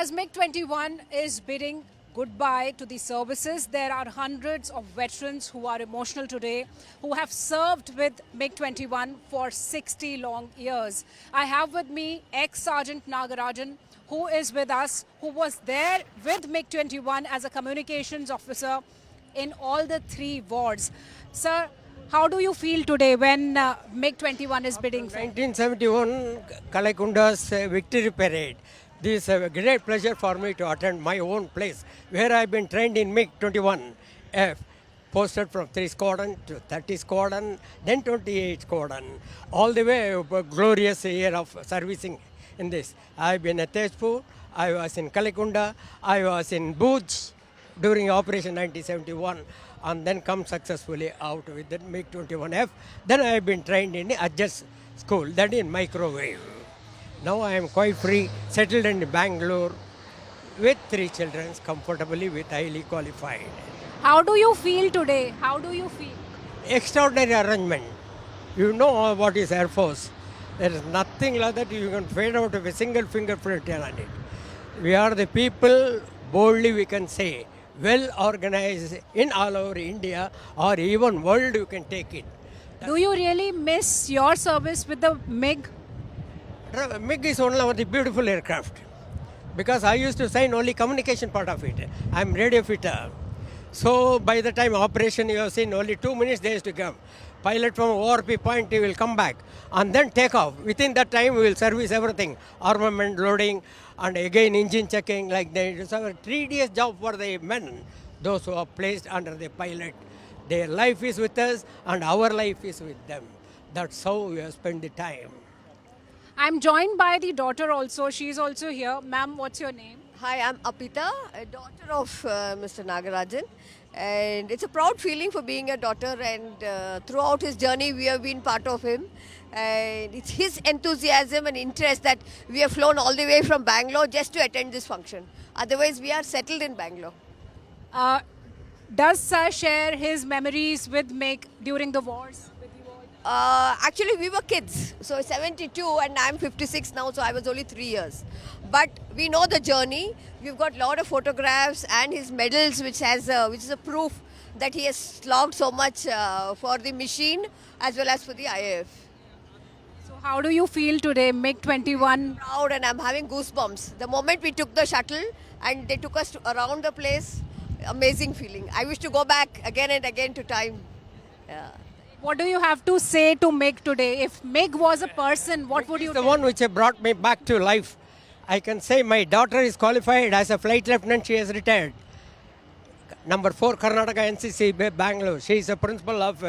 As MiG-21 is bidding goodbye to the services, there are hundreds of veterans who are emotional today, who have served with MiG-21 for 60 long years. I have with me ex-Sergeant Nagarajan, who is with us, who was there with MiG-21 as a communications officer in all the three wards. Sir, how do you feel today when MiG-21 is bidding for? 1971 Kalakunda's victory parade. This is a great pleasure for me to attend my own place where I have been trained in MiG-21F, posted from 3 Squadron to 30 Squadron, then 28 Squadron, all the way a glorious year of servicing in this. I have been at Tezpur, I was in Kalakunda, I was in Bhuj during Operation 1971 and then come successfully out with the MiG-21F. Then I have been trained in the Adjust school, that in microwave. Now I am quite free, settled in Bangalore with 3 children, comfortably with highly qualified. How do you feel today? How do you feel? Extraordinary arrangement. You know what is Air Force. There is nothing like that you can fade out of a single fingerprint on it. We are the people, boldly we can say, well organized in all over India or even world you can take it. Do you really miss your service with the MiG? MiG is one of the beautiful aircraft because I used to sign only communication part of it. I am radio fitter. So by the time operation you have seen only 2 minutes they used to come. Pilot from ORP point he will come back and then take off. Within that time we will service everything. Armament loading and again engine checking like that. It's a tedious job for the men, those who are placed under the pilot. Their life is with us and our life is with them. That's how we have spent the time. I'm joined by the daughter also. She's also here. Ma'am, what's your name? Hi, I'm Apita, a daughter of Mr. Nagarajan, and it's a proud feeling for being a daughter, and throughout his journey we have been part of him, and it's his enthusiasm and interest that we have flown all the way from Bangalore just to attend this function. Otherwise we are settled in Bangalore. Does Sir share his memories with MiG during the wars? Actually, we were kids. So 72 and I'm 56 now, so I was only 3 years. But we know the journey. We've got a lot of photographs and his medals, which is a proof that he has slogged so much for the machine as well as for the IAF. So how do you feel today, MiG-21? Proud, and I'm having goosebumps. The moment we took the shuttle and they took us around the place, amazing feeling. I wish to go back again and again to time. Yeah. What do you have to say to MiG today? If MiG was a person, what would you The tell? one which brought me back to life. I can say my daughter is qualified as a flight lieutenant. She has retired. Number 4 Karnataka NCC Bangalore. She is a principal of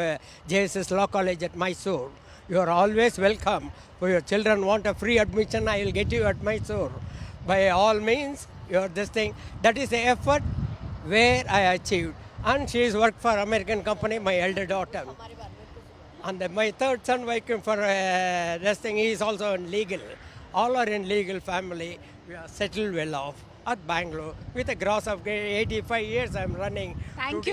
JSS Law College at Mysore. You are always welcome. For your children want a free admission, I will get you at Mysore. By all means, you are this thing. That is the effort where I achieved. And she has worked for American company, my elder daughter. And my third son working for this thing, he is also in legal. All are in legal family. We are settled well off at Bangalore. With a gross of 85 years I am running. Thank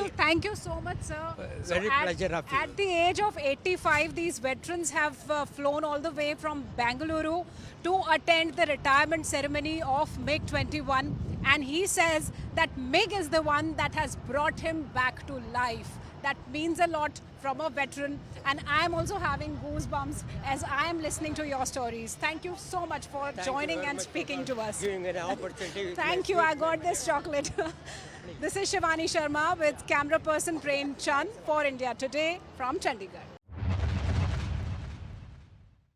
you so much, sir. Very pleasure of you. At the age of 85, these veterans have flown all the way from Bangalore to attend the retirement ceremony of MiG-21. And he says that MiG is the one that has brought him back to life. That means a lot from a veteran, and I am also having goosebumps as I am listening to your stories. Thank you so much for joining and speaking to us. Giving an opportunity. Thank you, I got this chocolate. This is Shivani Sharma with camera person Prem Chand for India Today from Chandigarh.